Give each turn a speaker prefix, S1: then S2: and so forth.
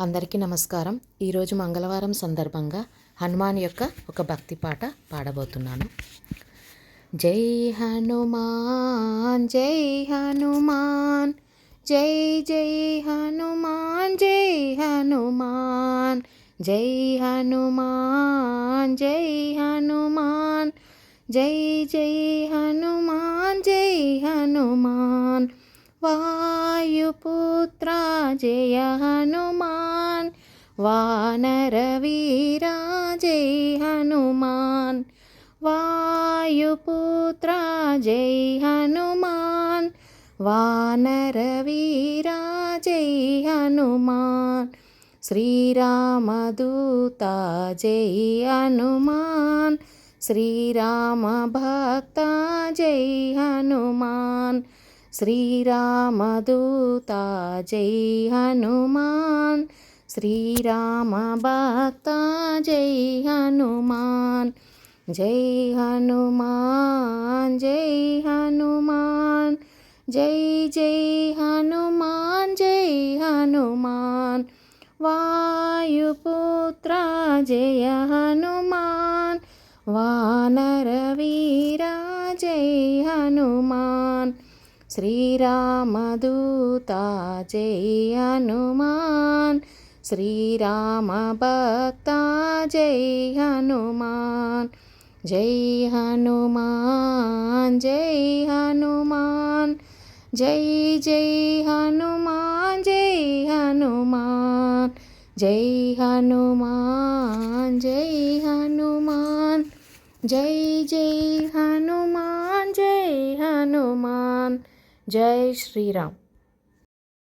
S1: అందరికీ నమస్కారం. ఈరోజు మంగళవారం సందర్భంగా హనుమాన్ యొక్క ఒక భక్తి పాట పాడబోతున్నాను. జై హనుమాన్ జై హనుమాన్ జై జై హనుమాన్ జై హనుమాన్ జై హనుమాన్ జై హనుమాన్ జై జై హనుమాన్ జై హనుమాన్ వాయుపుత్ర జయ హనుమాన్ వానరవీరా జై హనుమాన్ వాయుపుత్ర జై హనుమాన్ వానరవీరా జై హనుమాన్ శ్రీరామదూత జై హనుమాన్ శ్రీరామభక్త జై హనుమాన్ శ్రీరామదూత జై హనుమాన్ శ్రీరామభక్త జై హనుమాన్ జై హనుమాన్ జై హనుమాన్ జై జై హనుమాన్ జై హనుమాన్ వాయుపుత్ర జయ హనుమాన్ వానరవీరా జై హనుమాన్ శ్రీరామదూత జై హనుమాన్ శ్రీరామభక్త జై హనుమాన్ జై హనుమాన్ జై హనుమాన్ జై జై హనుమాన్ జై హనుమాన్ జై హనుమాన్ జై హనుమాన్ జై జై హనుమాన్ జై హనుమాన్ జై శ్రీరామ్.